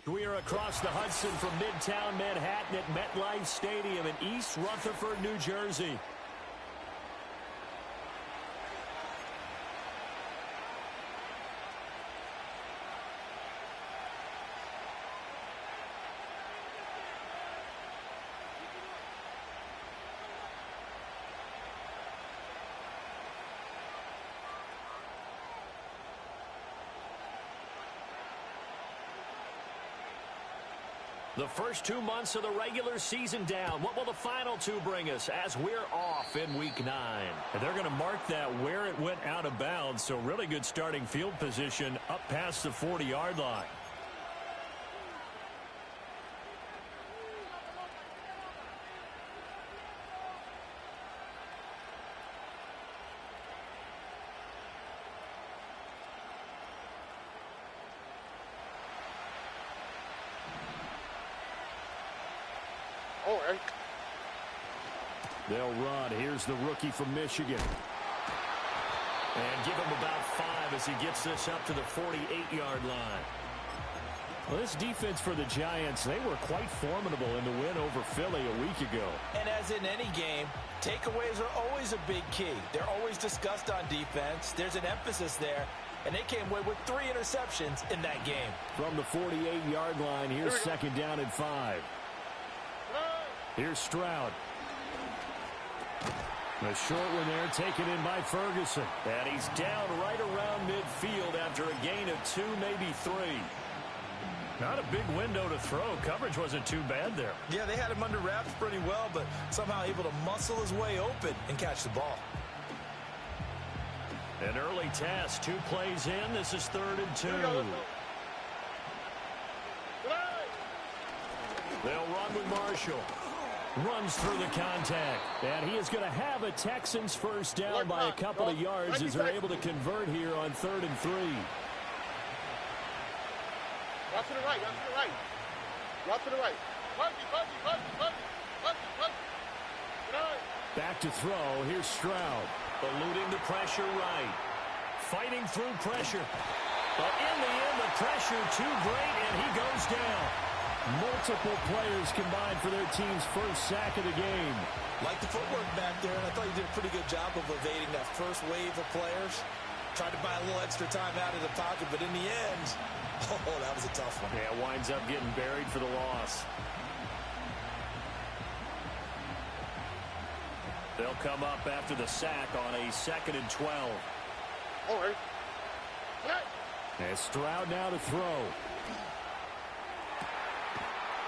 We are across the Hudson from Midtown Manhattan at MetLife Stadium in East Rutherford, New Jersey. The first 2 months of the regular season down. What will the final two bring us as we're off in Week 9? And they're going to mark that where it went out of bounds, so really good starting field position up past the 40-yard line. They'll run. Here's the rookie from Michigan. And give him about 5 as he gets this up to the 48-yard line. Well, this defense for the Giants, they were quite formidable in the win over Philly a week ago. And as in any game, takeaways are always a big key. They're always discussed on defense. There's an emphasis there. And they came away with 3 interceptions in that game. From the 48-yard line, here's second down and 5. Here's Stroud. The short one there taken in by Ferguson. And he's down right around midfield after a gain of 2, maybe 3. Not a big window to throw. Coverage wasn't too bad there. Yeah, they had him under wraps pretty well, but somehow able to muscle his way open and catch the ball. An early test. 2 plays in. This is 3rd and 2. They'll run with Marshall. Runs through the contact. And he is going to have a Texans first down by a couple of yards as they're able to convert here on 3rd and 3. Route to the right, route to the right. Route to the right. Back to throw. Here's Stroud. Eluding the pressure right. Fighting through pressure. But in the end, the pressure too great, and he goes down. Multiple players combined for their team's first sack of the game. Like the footwork back there, and I thought he did a pretty good job of evading that first wave of players. Tried to buy a little extra time out of the pocket, but in the end, oh, that was a tough one. Yeah, winds up getting buried for the loss. They'll come up after the sack on a 2nd and 12. All right. And Stroud now to throw.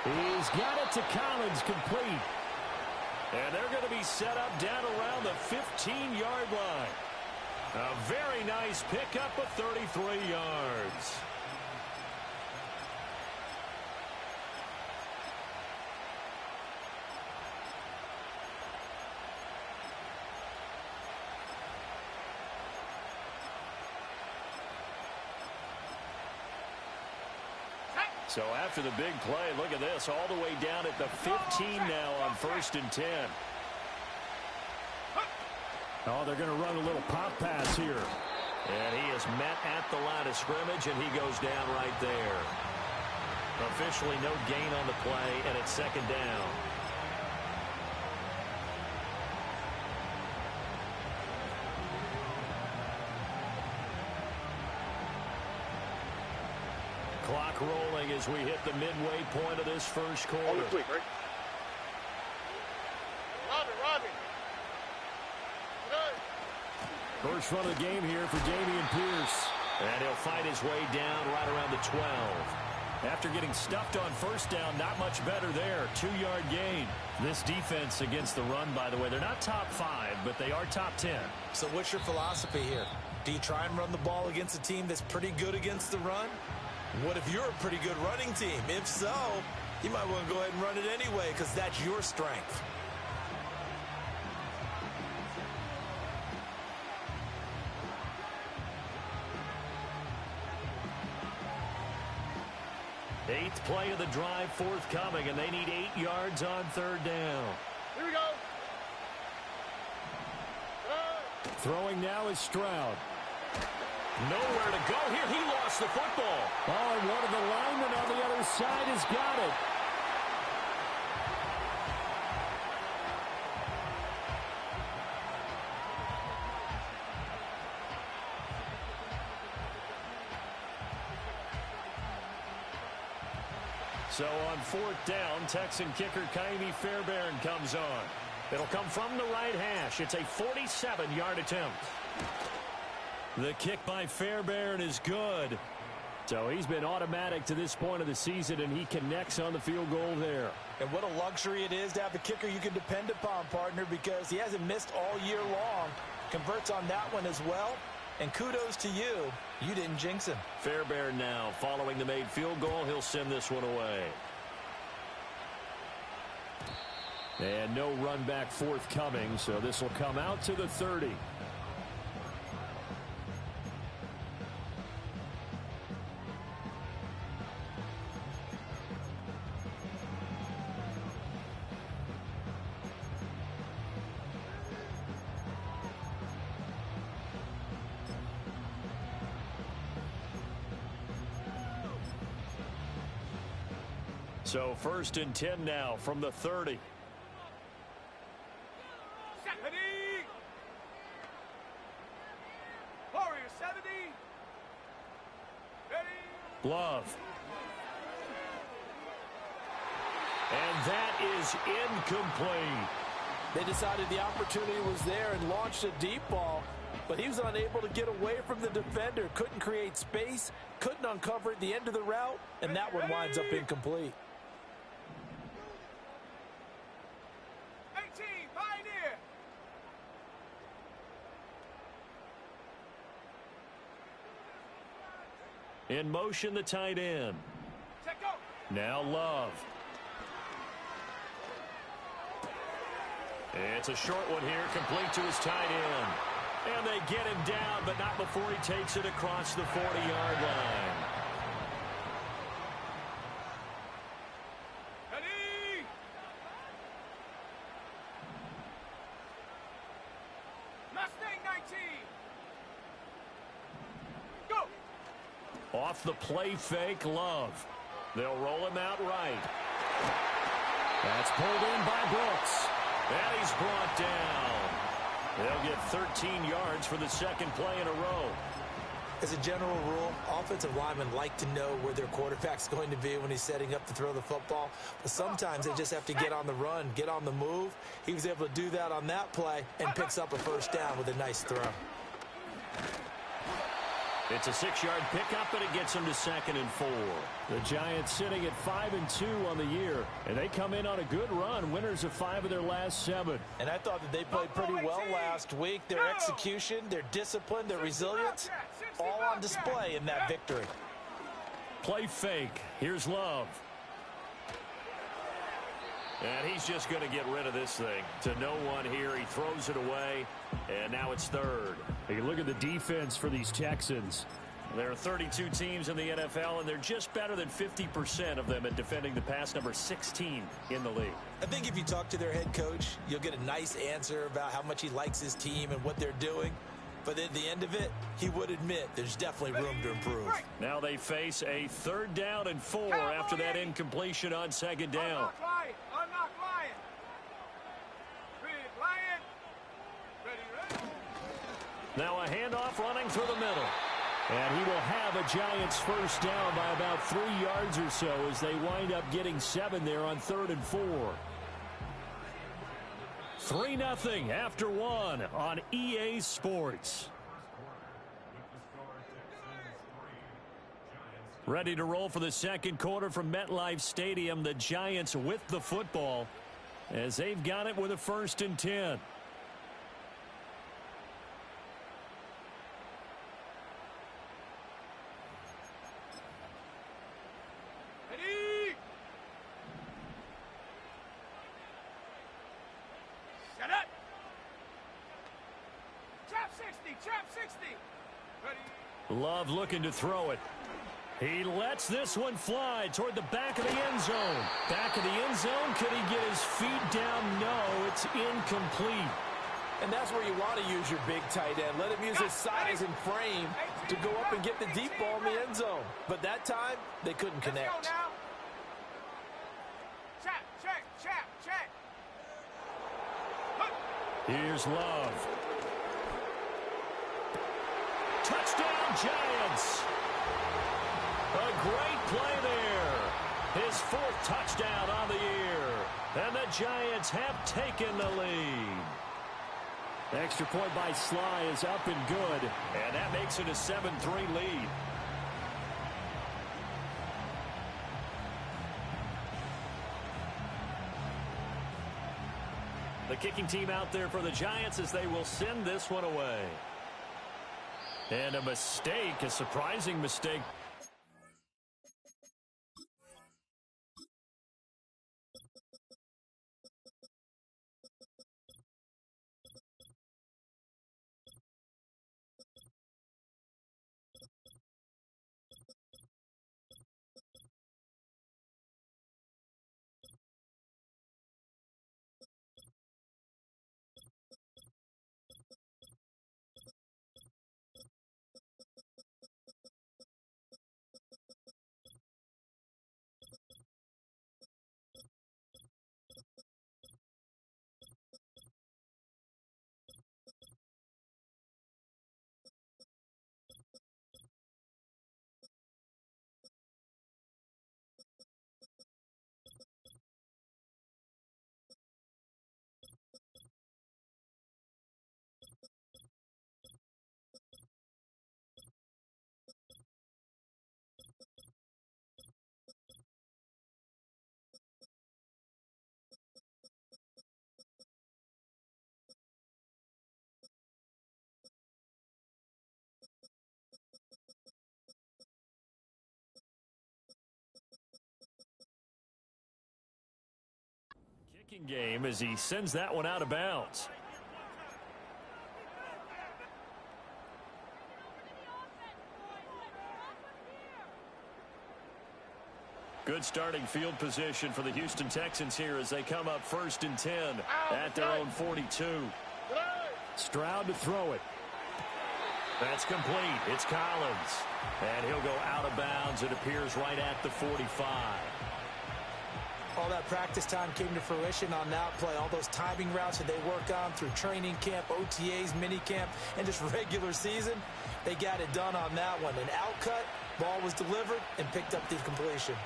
He's got it to Collins, complete. And they're going to be set up down around the 15-yard line. A very nice pickup of 33 yards. So after the big play, look at this, all the way down at the 15 now on 1st and 10. Oh, they're going to run a little pop pass here. And he is met at the line of scrimmage, and he goes down right there. Officially no gain on the play, and it's 2nd down. Clock rolling as we hit the midway point of this first quarter. Quick, right? Robin. First run of the game here for Dameon Pierce. And he'll fight his way down right around the 12. After getting stuffed on first down, not much better there. 2-yard gain. This defense against the run, by the way, they're not top 5, but they are top 10. So what's your philosophy here? Do you try and run the ball against a team that's pretty good against the run? What if you're a pretty good running team? If so, you might want to go ahead and run it anyway because that's your strength. Eighth play of the drive forthcoming, and they need 8 yards on 3rd down. Here we go. Throwing now is Stroud. Nowhere to go here. He lost the football. Oh, and one of the linemen on the other side has got it. So on fourth down, Texan kicker Kaimi Fairbairn comes on. It'll come from the right hash. It's a 47-yard attempt. The kick by Fairbairn is good. So he's been automatic to this point of the season, and he connects on the field goal there. And what a luxury it is to have a kicker you can depend upon, partner, because he hasn't missed all year long. Converts on that one as well. And kudos to you. You didn't jinx him. Fairbairn now following the made field goal. He'll send this one away. And no run back forthcoming, so this will come out to the 30. So 1st and 10 now from the 30. Love. And that is incomplete. They decided the opportunity was there and launched a deep ball, but he was unable to get away from the defender. Couldn't create space, couldn't uncover at the end of the route, and that one winds up incomplete. 18, Pioneer. In motion, the tight end. Now Love. It's a short one here, complete to his tight end. And they get him down, but not before he takes it across the 40-yard line. Ready? Mustang 19. Go. Off the play fake, Love. They'll roll him out right. That's pulled in by Brooks. And he's brought down. They'll get 13 yards for the second play in a row. As a general rule, offensive linemen like to know where their quarterback's going to be when he's setting up to throw the football. But sometimes they just have to get on the run, get on the move. He was able to do that on that play and picks up a first down with a nice throw. It's a 6-yard pickup, and it gets them to 2nd and 4. The Giants sitting at 5-2 on the year, and they come in on a good run, winners of 5 of their last 7. And I thought that they played pretty well last week. Their execution, their discipline, their resilience, all on display in that victory. Play fake. Here's Love. And he's just going to get rid of this thing. To no one here. He throws it away, and now it's 3rd. You look at the defense for these Texans. There are 32 teams in the NFL, and they're just better than 50% of them at defending the pass, number 16 in the league. I think if you talk to their head coach, you'll get a nice answer about how much he likes his team and what they're doing. But at the end of it, he would admit there's definitely room to improve. Now they face a 3rd down and 4 after that incompletion on 2nd down. Unlock Lion. Lion. Ready. Now a handoff running through the middle. And he will have a Giants first down by about 3 yards or so as they wind up getting 7 there on 3rd and 4. 3-0 after 1 on EA Sports. Ready to roll for the second quarter from MetLife Stadium. The Giants with the football as they've got it with a 1st and 10. Ready. Set up. Trap 60. Ready. Love looking to throw it. He lets this one fly toward the back of the end zone. Back of the end zone. Could he get his feet down? No, it's incomplete. And that's where you want to use your big tight end. Let him use his size and frame to go up and get the deep ball in the end zone. But that time, they couldn't connect. Check, check, check, check. Here's Love. Touchdown, Giants. A great play there. His 4th touchdown on the year. And the Giants have taken the lead. The extra point by Sly is up and good. And that makes it a 7-3 lead. The kicking team out there for the Giants as they will send this one away. And a mistake, a surprising mistake. Kicking game as he sends that one out of bounds. Good starting field position for the Houston Texans here as they come up 1st and 10 at their own 42. Stroud to throw it. That's complete. It's Collins. And he'll go out of bounds. It appears right at the 45. All that practice time came to fruition on that play. All those timing routes that they work on through training camp, OTAs, minicamp, and just regular season, they got it done on that one. An outcut, ball was delivered, and picked up the completion.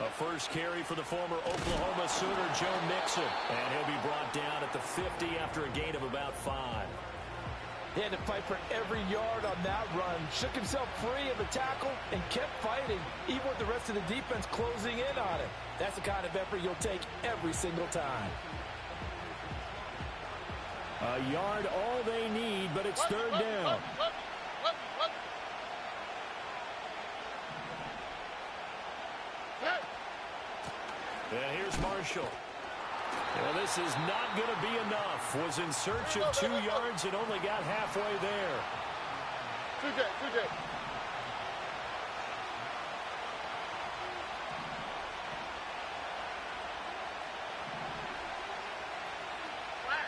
A first carry for the former Oklahoma Sooner, Joe Mixon. And he'll be brought down at the 50 after a gain of about 5. He had to fight for every yard on that run. Shook himself free of the tackle and kept fighting, even with the rest of the defense closing in on him. That's the kind of effort you'll take every single time. A yard all they need, but it's 3rd down. And here's Marshall. Well, this is not going to be enough. Was in search of 2 yards and only got halfway there. 2J.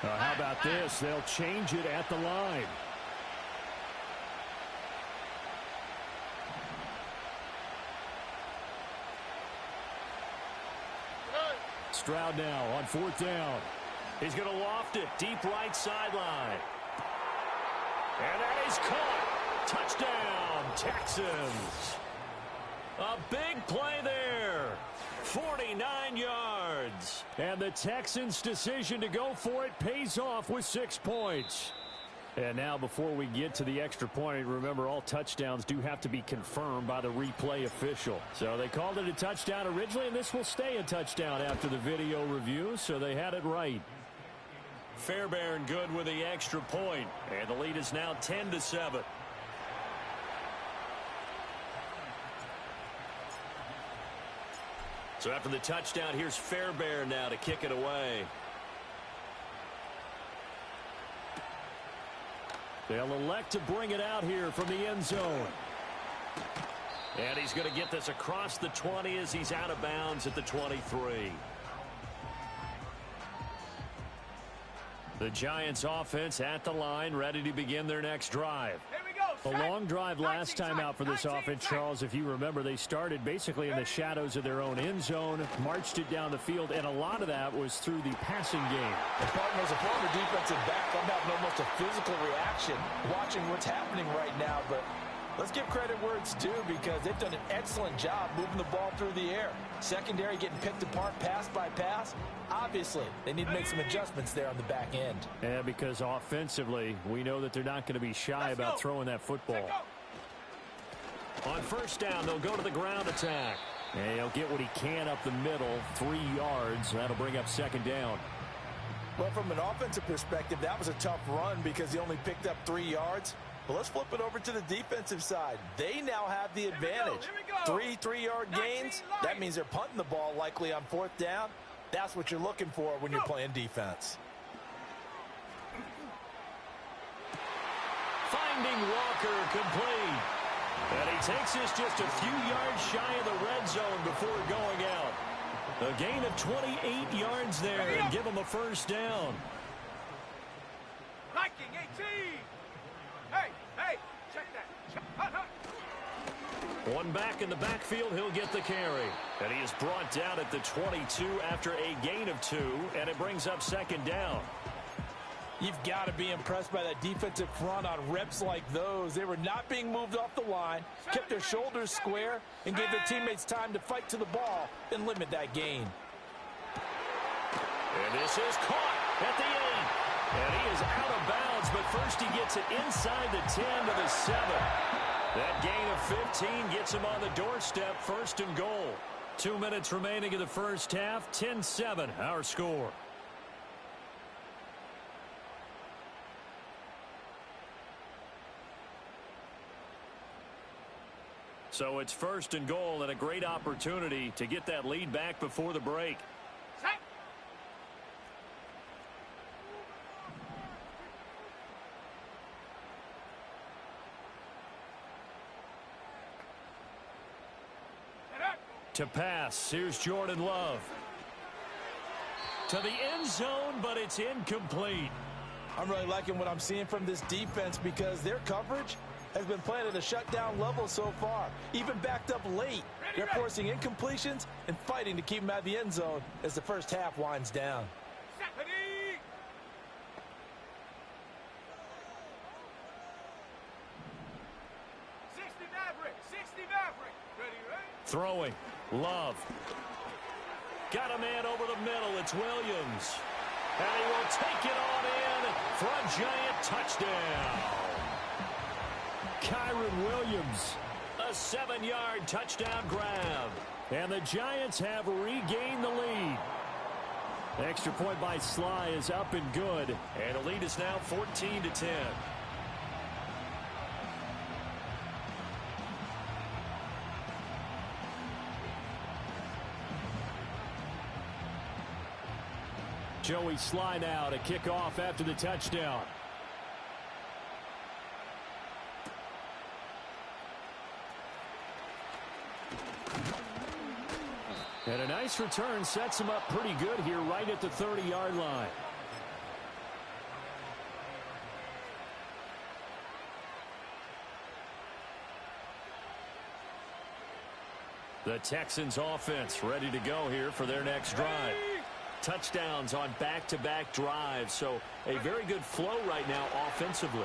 How about this? They'll change it at the line. Stroud now on 4th down. He's going to loft it deep right sideline. And that is caught. Touchdown, Texans. A big play there. 49 yards. And the Texans' decision to go for it pays off with 6 points. And now before we get to the extra point, remember all touchdowns do have to be confirmed by the replay official. So they called it a touchdown originally, and this will stay a touchdown after the video review, so they had it right. Fairbairn good with the extra point, and the lead is now 10-7. So after the touchdown, here's Fairbairn now to kick it away. They'll elect to bring it out here from the end zone. And he's going to get this across the 20 as he's out of bounds at the 23. The The Giants offense at the line, ready to begin their next drive. Here we go. A long drive last time out for this offense, Charles. If you remember, they started basically in the shadows of their own end zone, marched it down the field, and a lot of that was through the passing game. And partner, as a former defensive back, I'm having almost a physical reaction watching what's happening right now. But let's give credit where it's due, because they've done an excellent job moving the ball through the air. Secondary getting picked apart pass by pass. Obviously, they need to make some adjustments there on the back end. Yeah, because offensively, we know that they're not going to be shy about throwing that football. On first down, they'll go to the ground attack. And he'll get what he can up the middle, 3 yards. That'll bring up second down. Well, from an offensive perspective, that was a tough run because he only picked up 3 yards. But let's flip it over to the defensive side. They now have the advantage. Three 3-yard gains. That means they're punting the ball likely on fourth down. That's what you're looking for when you're playing defense. Finding Walker complete. And he takes this just a few yards shy of the red zone before going out. A gain of 28 yards there and give him a first down. Viking 18. Hey, check that. One back in the backfield, he'll get the carry. And he is brought down at the 22 after a gain of 2, and it brings up second down. You've got to be impressed by that defensive front on reps like those. They were not being moved off the line, kept their shoulders square, and gave their teammates time to fight to the ball and limit that gain. And this is caught at the 8. And he is out of bounds, but first he gets it inside the 10 to the 7. That gain of 15 gets him on the doorstep, first and goal. 2 minutes remaining in the first half, 10-7, our score. So it's first and goal and a great opportunity to get that lead back before the break. To pass, here's Jordan Love. To the end zone, but it's incomplete. I'm really liking what I'm seeing from this defense because their coverage has been playing at a shutdown level so far. Even backed up late, they're forcing incompletions and fighting to keep them out of the end zone as the first half winds down. 60 Maverick. Ready? Throwing. Love. Got a man over the middle. It's Williams. And he will take it on in for a giant touchdown. Kyron Williams. A 7-yard touchdown grab. And the Giants have regained the lead. Extra point by Sly is up and good. And the lead is now 14-10. Joey Sly now to kick off after the touchdown. And a nice return sets him up pretty good here right at the 30-yard line. The Texans offense ready to go here for their next drive. Touchdowns on back-to-back drives, so a very good flow right now offensively.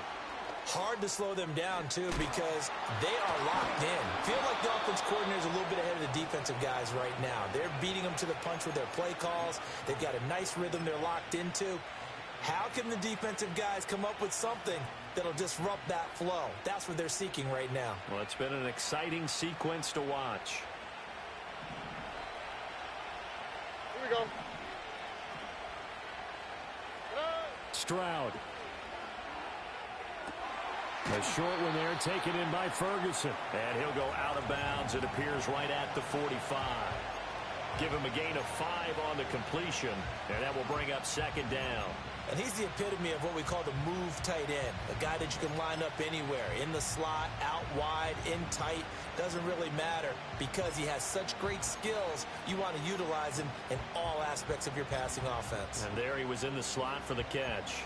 Hard to slow them down, too, because they are locked in. Feel like the offense coordinator is a little bit ahead of the defensive guys right now. They're beating them to the punch with their play calls. They've got a nice rhythm they're locked into. How can the defensive guys come up with something that'll disrupt that flow? That's what they're seeking right now. Well, it's been an exciting sequence to watch. Here we go. Stroud. A short one there taken in by Ferguson. And he'll go out of bounds. It appears right at the 45. Give him a gain of 5 on the completion. And that will bring up second down. And he's the epitome of what we call the move tight end, a guy that you can line up anywhere, in the slot, out wide, in tight, doesn't really matter because he has such great skills. You want to utilize him in all aspects of your passing offense. And there he was in the slot for the catch.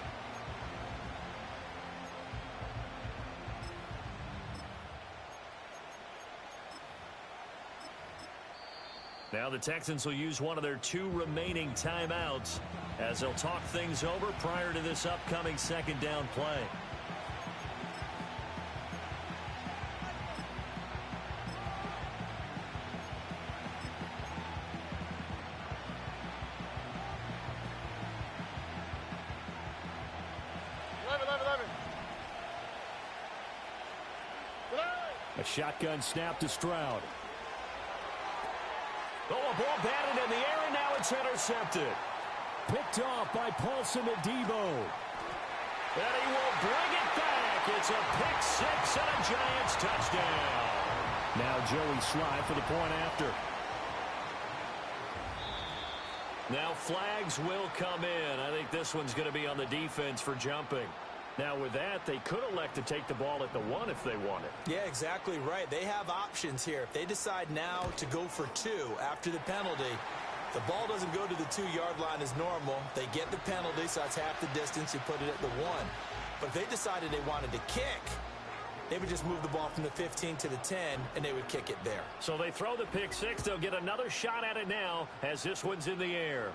Now the Texans will use one of their 2 remaining timeouts as they'll talk things over prior to this upcoming second down play. A shotgun snap to Stroud. Oh, a ball batted in the air, and now it's intercepted. Picked off by Paulson Adebo. And he will bring it back. It's a pick 6 and a Giants touchdown. Now Joey Sly for the point after. Now flags will come in. I think this one's going to be on the defense for jumping. Now with that, they could elect to take the ball at the 1 if they wanted. Yeah, exactly right. They have options here. If they decide now to go for 2 after the penalty, the ball doesn't go to the 2-yard line as normal. They get the penalty, so that's half the distance. You put it at the 1. But if they decided they wanted to kick, they would just move the ball from the 15 to the 10, and they would kick it there. So they throw the pick 6. They'll get another shot at it now as this one's in the air.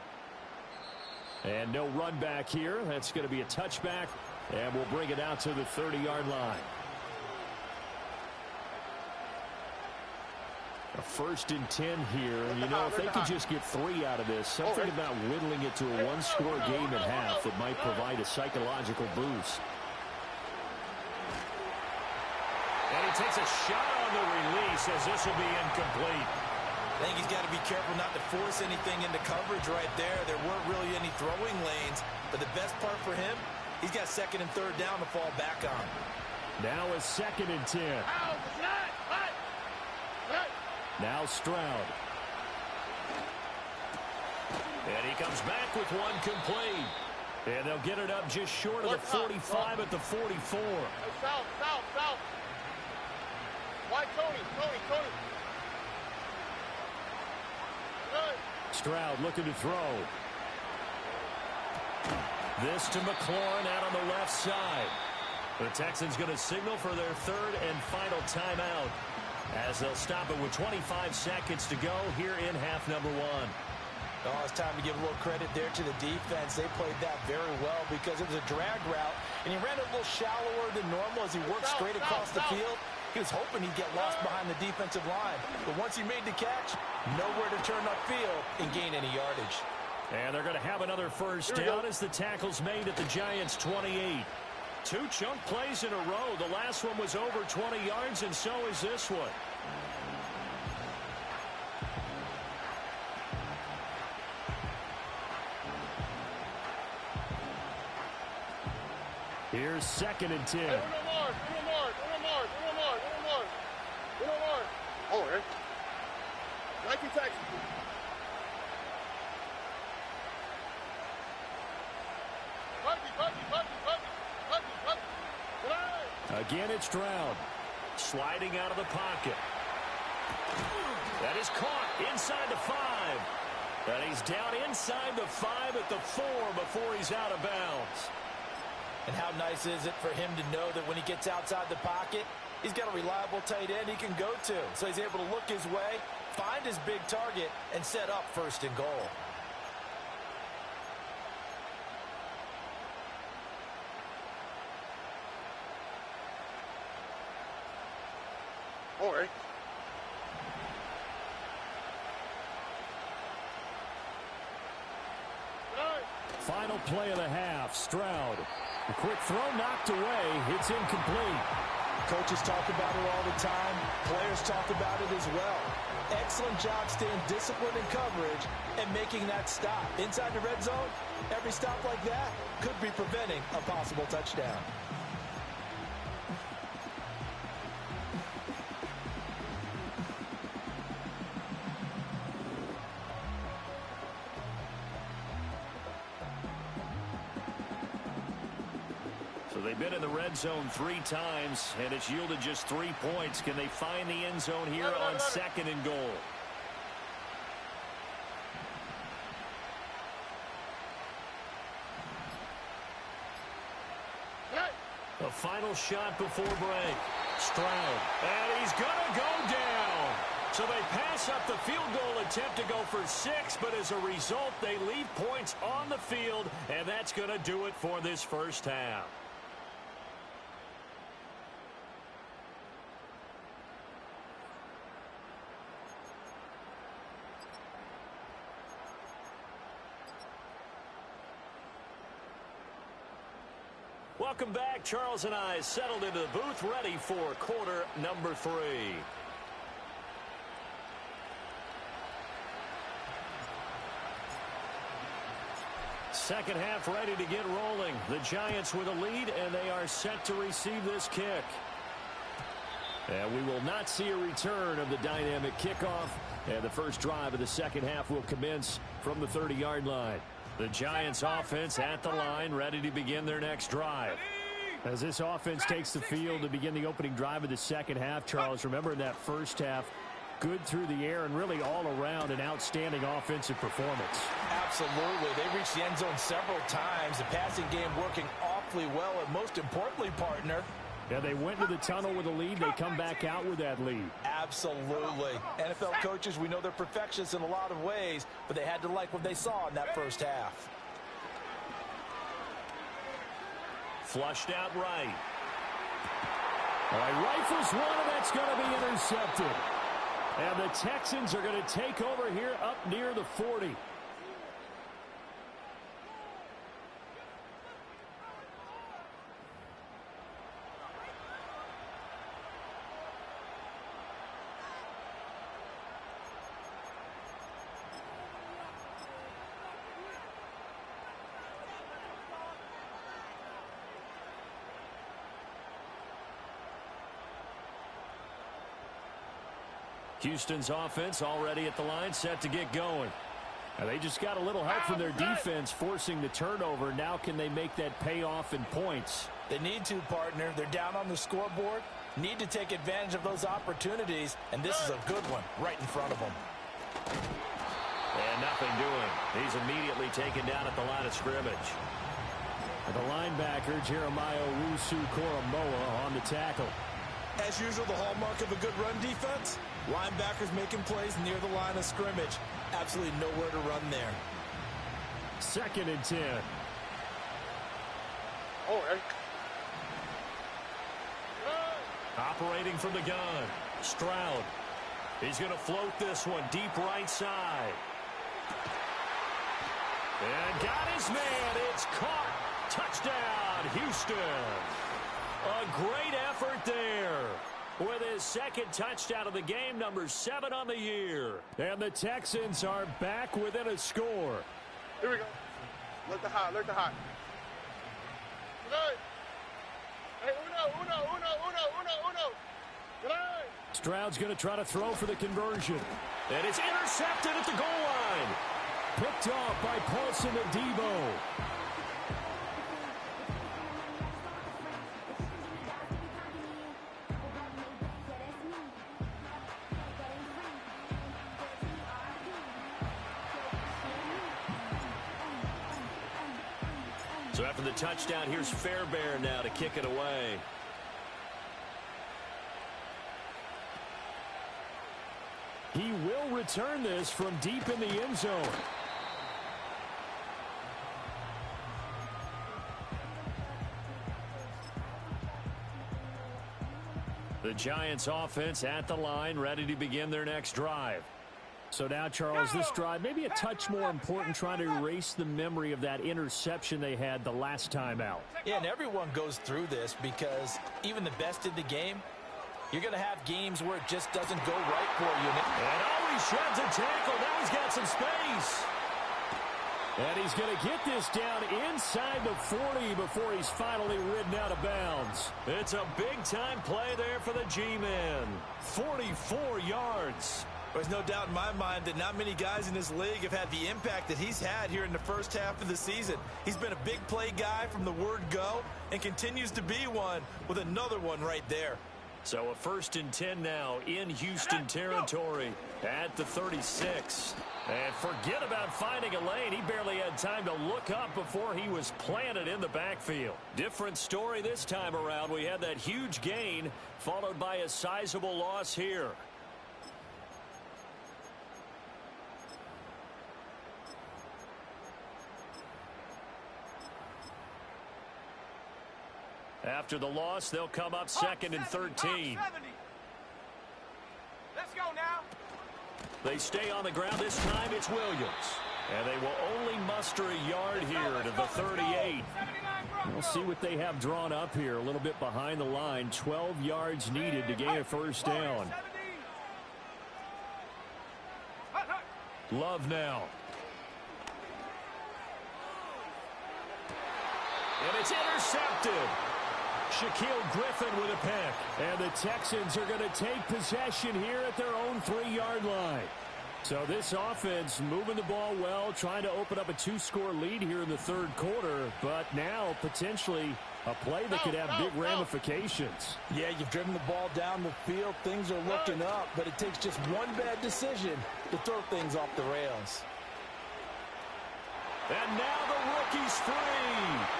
And no run back here. That's going to be a touchback. And we'll bring it out to the 30-yard line. A 1st and 10 here. You know, if they could just get 3 out of this, something about whittling it to a 1-score game at half that might provide a psychological boost. And he takes a shot on the release as this will be incomplete. I think he's got to be careful not to force anything into coverage right there. There weren't really any throwing lanes, but the best part for him, he's got 2nd and 3rd down to fall back on. Now a 2nd and 10. Now Stroud. And he comes back with one complete. And they'll get it up just short of the 45 at the 44. South. Why Tony? Stroud looking to throw. This to McLaurin out on the left side. The Texans going to signal for their 3rd and final timeout as they'll stop it with 25 seconds to go here in half number 1. Oh, it's time to give a little credit there to the defense. They played that very well because it was a drag route, and he ran it a little shallower than normal as he worked straight across the field. He was hoping he'd get lost behind the defensive line, but once he made the catch, nowhere to turn upfield and gain any yardage. And they're going to have another 1st down as the tackle's made at the Giants' 28. 2 chunk plays in a row. The last one was over 20 yards, and so is this one. Here's 2nd and 10. Oh, Eric. Nike Texas. Again, it's Stroud. Sliding out of the pocket. That is caught inside the 5. And he's down inside the 5 at the 4 before he's out of bounds. And how nice is it for him to know that when he gets outside the pocket, he's got a reliable tight end he can go to. So he's able to look his way, find his big target, and set up 1st and goal. All right. Final play of the half. Stroud. A quick throw knocked away. It's incomplete. Coaches talk about it all the time. Players talk about it as well. Excellent job staying disciplined in coverage and making that stop. Inside the red zone, every stop like that could be preventing a possible touchdown. So they've been in the red zone 3 times, and it's yielded just 3 points. Can they find the end zone here on 2nd and goal? The final shot before break. Stroud. And he's going to go down. So they pass up the field goal attempt to go for 6, but as a result, they leave points on the field, and that's going to do it for this first half. Welcome back. Charles and I settled into the booth, ready for quarter number 3. Second half ready to get rolling. The Giants with a lead, and they are set to receive this kick. And we will not see a return of the dynamic kickoff. And the first drive of the second half will commence from the 30-yard line. The Giants offense at the line, ready to begin their next drive. As this offense takes the field to begin the opening drive of the second half, Charles, remember in that first half, good through the air and really all around an outstanding offensive performance. Absolutely. They reached the end zone several times. The passing game working awfully well, and most importantly, partner, yeah, they went to the tunnel with a lead. They come back out with that lead. Absolutely. NFL coaches, we know they're perfectionists in a lot of ways, but they had to like what they saw in that first half. Flushed out right. All right, rifles one, and that's going to be intercepted. And the Texans are going to take over here up near the 40. Houston's offense already at the line, set to get going. Now they just got a little help from their defense forcing the turnover. Now can they make that pay off in points? They need to, partner. They're down on the scoreboard. Need to take advantage of those opportunities, and this is a good one right in front of them. And nothing doing. He's immediately taken down at the line of scrimmage. And the linebacker, Jeremiah Owusu-Koramoah, on the tackle. As usual, the hallmark of a good run defense, linebackers making plays near the line of scrimmage. Absolutely nowhere to run there. 2nd and 10. Oh, operating from the gun. Stroud. He's going to float this one deep right side. And got his man. It's caught. Touchdown, Houston. A great effort there. With his 2nd touchdown of the game, number 7 on the year. And the Texans are back within a score. Here we go. Let the hot, let the hot. Hey, uno. Stroud's going to try to throw for the conversion. And it's intercepted at the goal line. Picked off by Paulson Adebo. So after the touchdown, here's Fairbairn now to kick it away. He will return this from deep in the end zone. The Giants offense at the line, ready to begin their next drive. So now, Charles, this drive maybe a touch more important, trying to erase the memory of that interception they had the last time out. Yeah, and everyone goes through this because even the best in the game, you're going to have games where it just doesn't go right for you. And he shreds a tackle. Now he's got some space. And he's going to get this down inside the 40 before he's finally ridden out of bounds. It's a big-time play there for the G-men. 44 yards. There's no doubt in my mind that not many guys in this league have had the impact that he's had here in the first half of the season. He's been a big play guy from the word go and continues to be one with another one right there. So a 1st and 10 now in Houston territory at the 36. And forget about finding a lane. He barely had time to look up before he was planted in the backfield. Different story this time around. We had that huge gain followed by a sizable loss here. After the loss, they'll come up 2nd and 13. Let's go now. They stay on the ground. This time it's Williams. And they will only muster a yard here to the 38. We'll see what they have drawn up here. A little bit behind the line. 12 yards needed to gain a 1st down. Love now. And it's intercepted. Shaquille Griffin with a pick. And the Texans are going to take possession here at their own 3-yard line. So this offense moving the ball well, trying to open up a 2-score lead here in the 3rd quarter. But now potentially a play that could have big ramifications. Yeah, you've driven the ball down the field. Things are looking up, but it takes just one bad decision to throw things off the rails. And now the rookie's free.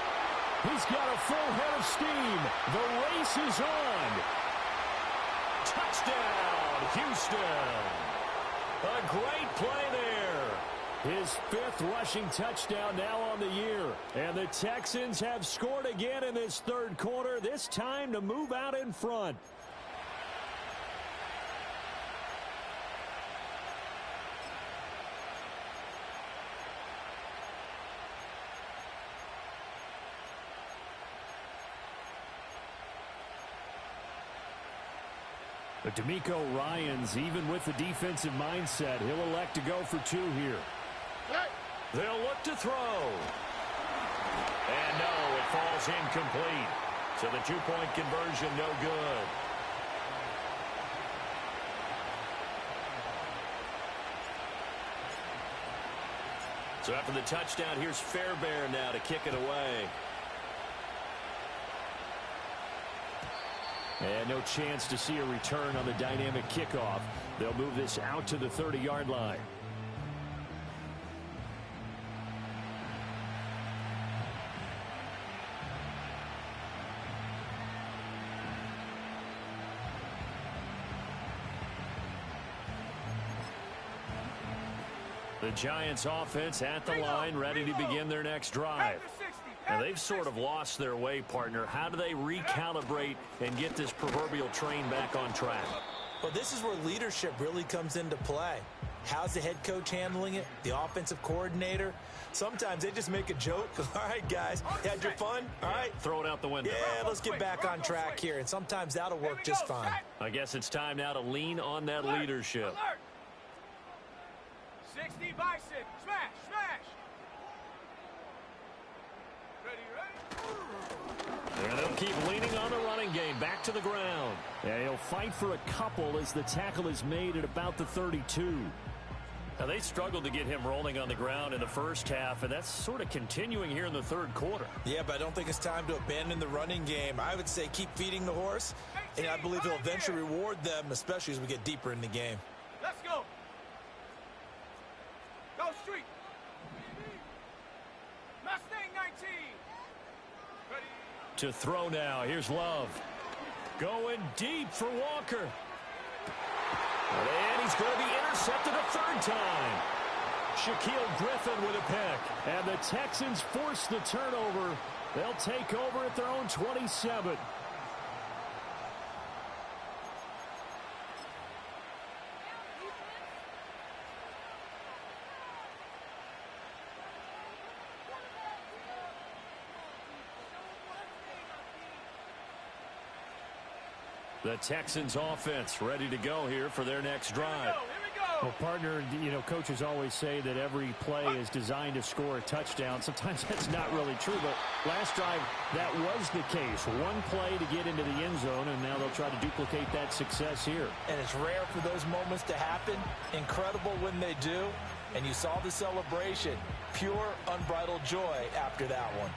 He's got a full head of steam. The race is on. Touchdown, Houston. A great play there. His 5th rushing touchdown now on the year. And the Texans have scored again in this 3rd quarter, this time to move out in front. But D'Amico Ryans, even with the defensive mindset, he'll elect to go for 2 here. They'll look to throw. And no, it falls incomplete. So the 2-point conversion, no good. So after the touchdown, here's Fairbairn now to kick it away. And no chance to see a return on the dynamic kickoff. They'll move this out to the 30-yard line. The Giants offense at the line, ready to begin their next drive. Now, they've sort of lost their way, partner. How do they recalibrate and get this proverbial train back on track? Well, this is where leadership really comes into play. How's the head coach handling it? The offensive coordinator? Sometimes they just make a joke. All right, guys, you had your fun? All right. Throw it out the window. Yeah, let's get back on track here. And sometimes that'll work just fine. I guess it's time now to lean on that leadership. 60 by 6. Smash, smash. And they'll keep leaning on the running game. Back to the ground. And he'll fight for a couple as the tackle is made at about the 32. Now, they struggled to get him rolling on the ground in the first half, and that's sort of continuing here in the 3rd quarter. Yeah, but I don't think it's time to abandon the running game. I would say keep feeding the horse, and I believe he'll eventually reward them, especially as we get deeper in the game. Let's go. Go street. Mustang 19. Ready. To throw now. Here's Love. Going deep for Walker. And he's going to be intercepted a 3rd time. Shaquille Griffin with a pick. And the Texans force the turnover. They'll take over at their own 27. The Texans offense ready to go here for their next drive. Here we go. Well, partner, you know, coaches always say that every play is designed to score a touchdown. Sometimes that's not really true, but last drive, that was the case. One play to get into the end zone, and now they'll try to duplicate that success here. And it's rare for those moments to happen. Incredible when they do. And you saw the celebration. Pure, unbridled joy after that one.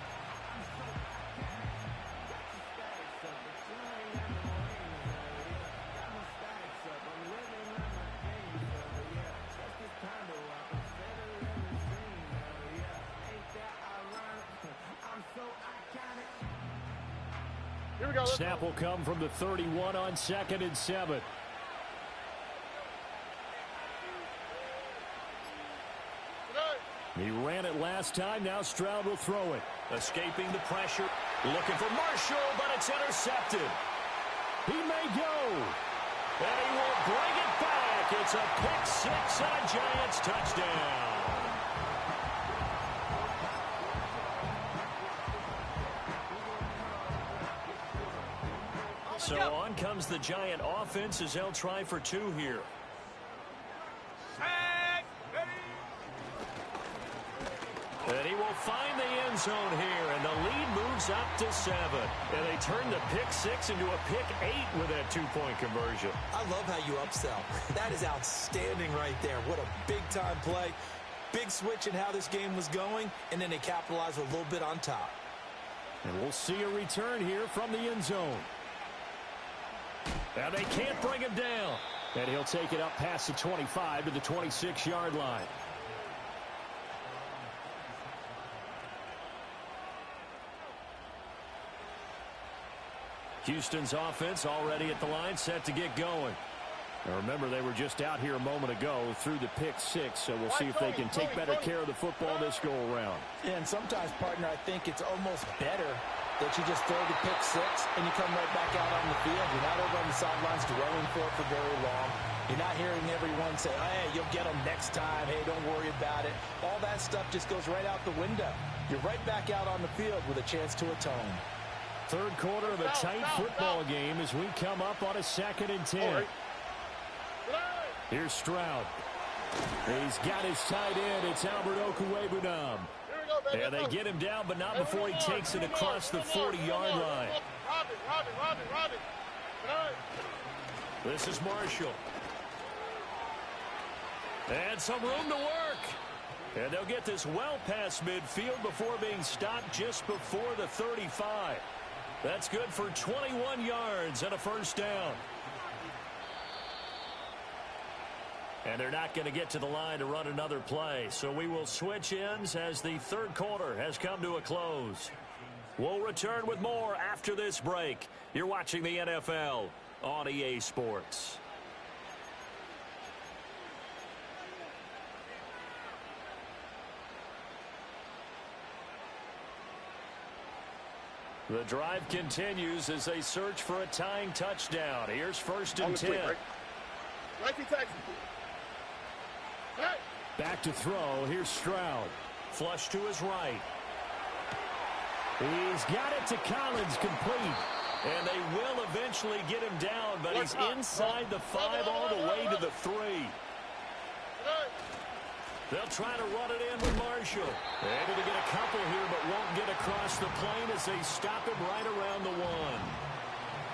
Here we go. Snap will come from the 31 on 2nd and 7. He ran it last time. Now Stroud will throw it. Escaping the pressure. Looking for Marshall, but it's intercepted. He may go. And he will bring it back. It's a pick six and a Giants touchdown. So on comes the Giant offense as they'll try for two here. And he will find the end zone here, and the lead moves up to 7. And they turn the pick six into a pick 8 with that two-point conversion. I love how you upsell. That is outstanding right there. What a big-time play. Big switch in how this game was going, and then they capitalized a little bit on top. And we'll see a return here from the end zone. Now they can't bring him down. And he'll take it up past the 25 to the 26-yard line. Houston's offense already at the line, set to get going. Now remember, they were just out here a moment ago through the pick six, so we'll see if they can take better care of the football this go-around. And sometimes, partner, I think it's almost better that you just throw the pick six and you come right back out on the field. You're not over on the sidelines dwelling for it for very long. You're not hearing everyone say, hey, you'll get them next time. Hey, don't worry about it. All that stuff just goes right out the window. You're right back out on the field with a chance to atone. Third quarter of a tight football game as we come up on a 2nd and 10. Here's Stroud. He's got his tight end. It's Albert Okwuegbunam. And they get him down, but not before he takes it across the 40-yard line. This is Marshall. And some room to work. And they'll get this well past midfield before being stopped just before the 35. That's good for 21 yards and a first down. And they're not going to get to the line to run another play. So we will switch ends as the third quarter has come to a close. We'll return with more after this break. You're watching the NFL on EA Sports. The drive continues as they search for a tying touchdown. Here's 1st and 10. Back to throw. Here's Stroud. Flush to his right. He's got it to Collins, complete. And they will eventually get him down, but he's inside the 5 all the way to the 3. They'll try to run it in with Marshall. Able to get a couple here, but won't get across the plane as they stop him right around the 1.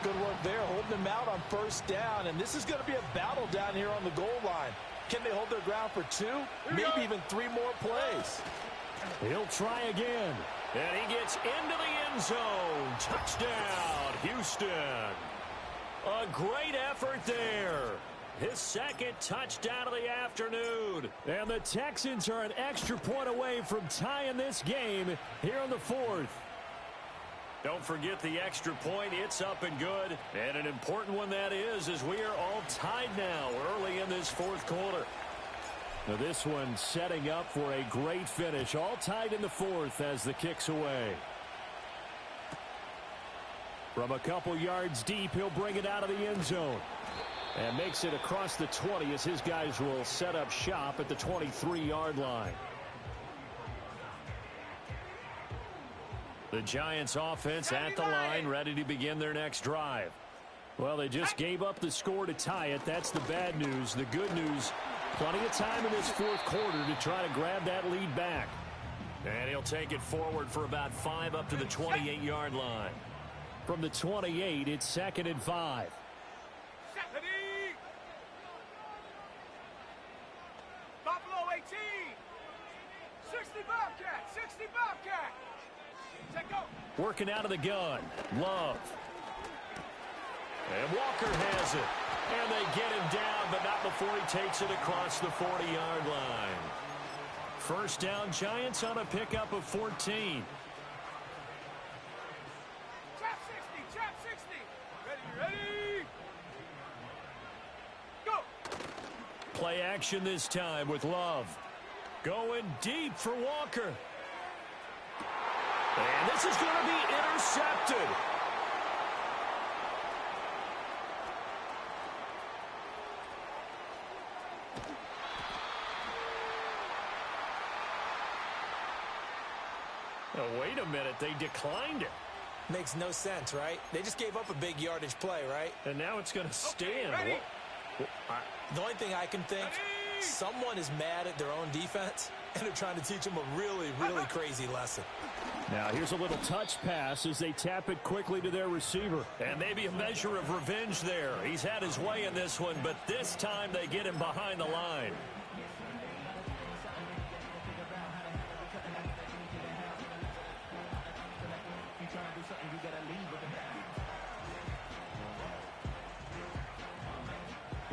Good work there, holding him out on first down. And this is going to be a battle down here on the goal line. Can they hold their ground for 2, maybe even 3 more plays? He'll try again. And he gets into the end zone. Touchdown, Houston. A great effort there. His 2nd touchdown of the afternoon. And the Texans are an extra point away from tying this game here on the 4th. Don't forget the extra point. It's up and good. And an important one that is, as we are all tied now early in this 4th quarter. Now this one setting up for a great finish. All tied in the 4th as the kick's away. From a couple yards deep, he'll bring it out of the end zone. And makes it across the 20 as his guys will set up shop at the 23-yard line. The Giants offense at the line, ready to begin their next drive. Well, they just gave up the score to tie it. That's the bad news. The good news, Plenty of time in this fourth quarter to try to grab that lead back. And he'll take it forward for about 5 up to the 28-yard line. From the 28, it's 2nd and 5. Buffalo 18. 60 Bobcat. 60 Bobcat. Take go. Working out of the gun. Love. And Walker has it. And they get him down, but not before he takes it across the 40-yard line. First down, Giants on a pickup of 14. Trap 60. Trap 60. Ready. Go. Play action this time with Love. Going deep for Walker. And this is going to be intercepted. Oh, wait a minute. They declined it. Makes no sense, right? They just gave up a big yardage play, right? And now it's going to stand. ready? The only thing I can think, someone is mad at their own defense, and they're trying to teach them a really, really crazy lesson. Now here's a little touch pass as they tap it quickly to their receiver. And maybe a measure of revenge there. He's had his way in this one, but this time they get him behind the line.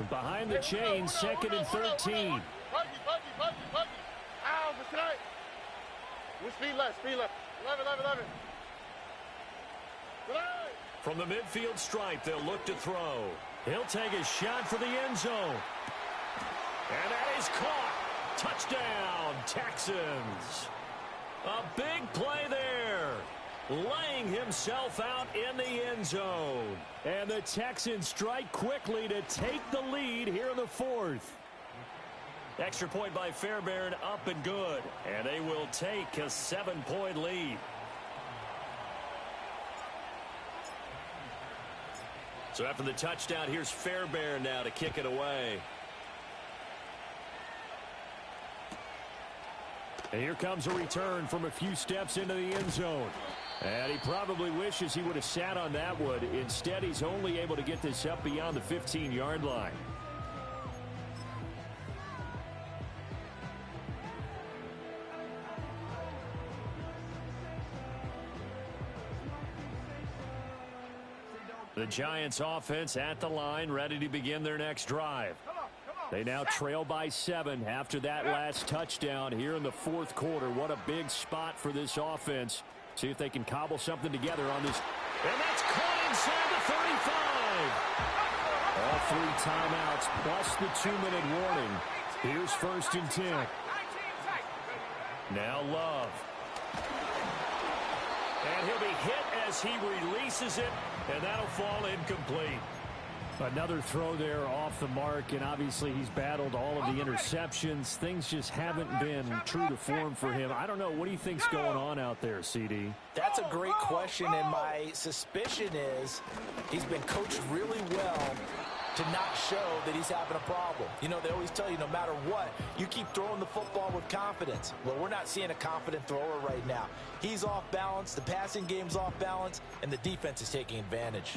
Behind the chain, 2nd and 13. Buggy. Ow, for tonight. With speed left. 11. From the midfield stripe, they'll look to throw. He'll take a shot for the end zone. And that is caught. Touchdown, Texans. A big play there. Laying himself out in the end zone. And the Texans strike quickly to take the lead here in the fourth. Extra point by Fairbairn, up and good. And they will take a 7-point lead. So after the touchdown, here's Fairbairn now to kick it away. And here comes a return from a few steps into the end zone. And he probably wishes he would have sat on that one. Instead, he's only able to get this up beyond the 15-yard line. The Giants offense at the line, ready to begin their next drive. They now trail by 7 after that last touchdown here in the fourth quarter. What a big spot for this offense. See if they can cobble something together on this. And that's caught inside the 35. All 3 timeouts plus the 2-minute warning. Here's 1st and 10. Now Love. And he'll be hit as he releases it, and that'll fall incomplete. Another throw there off the mark, and obviously he's battled all of the interceptions. Things just haven't been true to form for him. I don't know. What do you think's going on out there, CD? That's a great question, and my suspicion is he's been coached really well to not show that he's having a problem. You know, they always tell you no matter what, you keep throwing the football with confidence. Well, we're not seeing a confident thrower right now. He's off balance, the passing game's off balance, and the defense is taking advantage.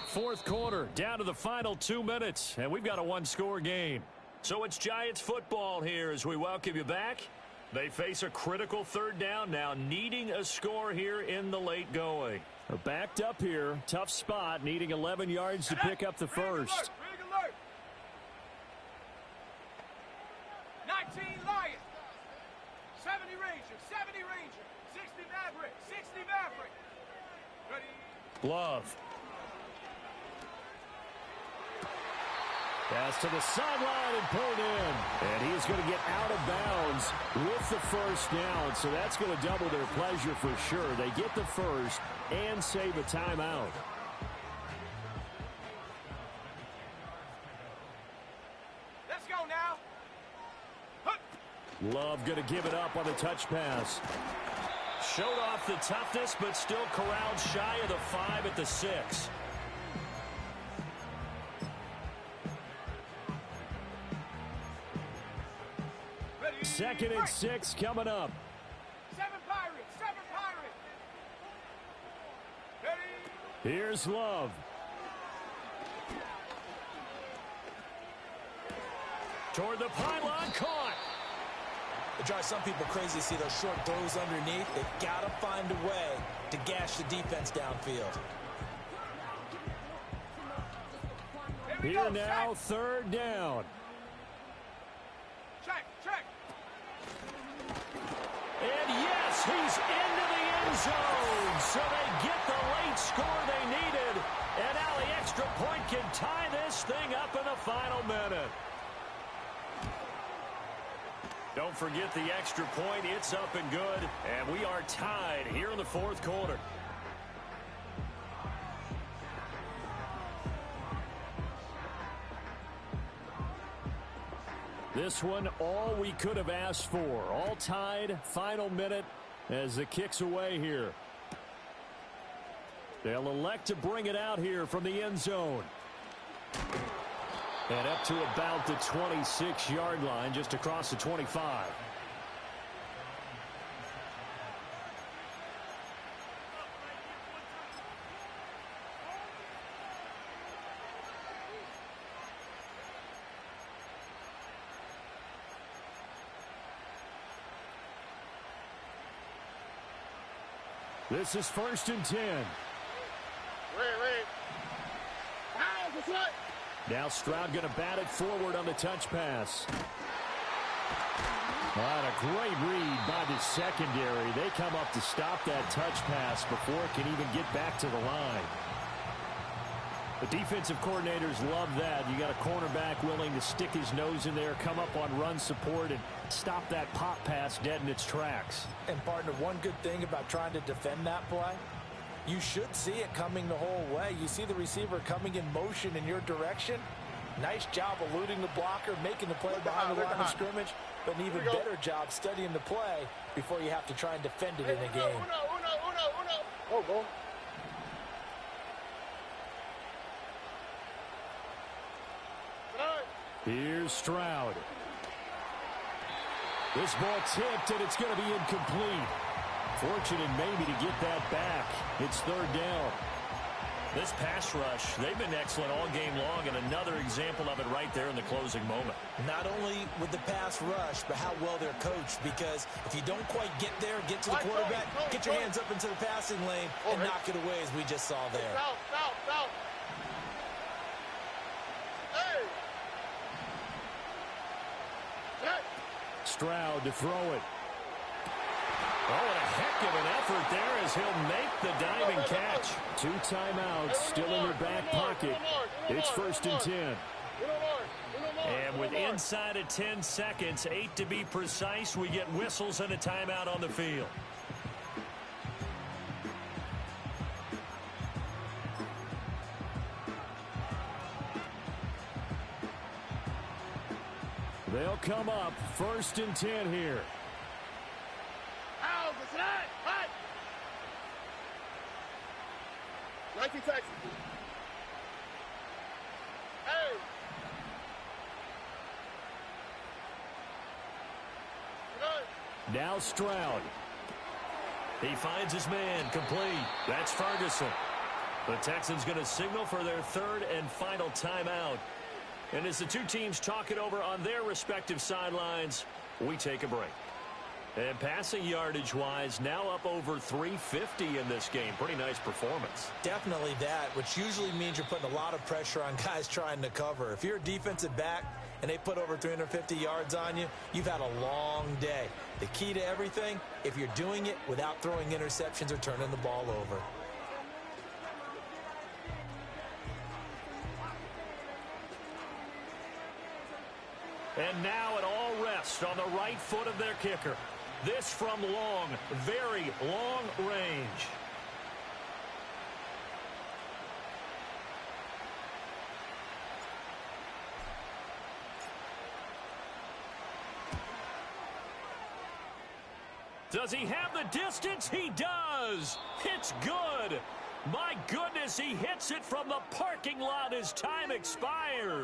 Fourth quarter, down to the final 2 minutes, and we've got a 1-score game. So it's Giants football here as we welcome you back. They face a critical 3rd down now, needing a score here in the late going. They're backed up here, tough spot, needing 11 yards to pick up the first. 19 Lions. 70 Ranger. 60 Maverick. 60 Maverick. Ready. Love. Pass to the sideline and pulled in. And he's going to get out of bounds with the first down. So that's going to double their pleasure for sure. They get the first and save a timeout. Let's go now. Love going to give it up on the touch pass. Showed off the toughness, but still corralled shy of the 5 at the 6. Ready? 2nd and 6 coming up. 7 Pirates. 7 Pirates. Ready? Here's Love. Toward the pylon, caught. It drives some people crazy to see those short throws underneath. They've got to find a way to gash the defense downfield. Here now, 3rd down. Check, check. And yes, he's into the end zone. So they get the late score they needed. And now the extra point can tie this thing up in the final minute. Don't forget the extra point. It's up and good. And we are tied here in the 4th quarter. This one, all we could have asked for. All tied, final minute as the kick's away here. They'll elect to bring it out here from the end zone. And up to about the 26-yard line, just across the 25. This is 1st and 10. Wait. What's what? Now Stroud going to bat it forward on the touch pass. What a great read by the secondary. They come up to stop that touch pass before it can even get back to the line. The defensive coordinators love that. You got a cornerback willing to stick his nose in there, come up on run support, and stop that pop pass dead in its tracks. And partner, one good thing about trying to defend that play, you should see it coming the whole way. You see the receiver coming in motion in your direction. Nice job eluding the blocker, making the play behind the line of scrimmage, but an even better job studying the play before you have to try and defend it in a game. Uno. Oh, go. Here's Stroud. This ball tipped, and it's going to be incomplete. Fortunate maybe to get that back. It's 3rd down. This pass rush, they've been excellent all game long, and another example of it right there in the closing moment. Not only with the pass rush, but how well they're coached, because if you don't quite get there, get to the quarterback, get your hands up into the passing lane, and knock it away as we just saw there. Foul. Hey! Stroud to throw it. Oh, and a heck of an effort there as he'll make the diving catch. 2 timeouts still in their back pocket. It's 1st and 10. And with inside of 10 seconds, 8 to be precise, we get whistles and a timeout on the field. They'll come up 1st and 10 here. Hot. Nike Texas. Hey. Now Stroud. He finds his man, complete. That's Ferguson. The Texans going to signal for their 3rd and final timeout. And as the two teams talk it over on their respective sidelines, we take a break. And passing yardage-wise, now up over 350 in this game. Pretty nice performance. Definitely that, which usually means you're putting a lot of pressure on guys trying to cover. If you're a defensive back and they put over 350 yards on you, you've had a long day. The key to everything, if you're doing it without throwing interceptions or turning the ball over. And now it all rests on the right foot of their kicker. This from long, very long range. Does he have the distance? He does. It's good. My goodness, he hits it from the parking lot as time expires.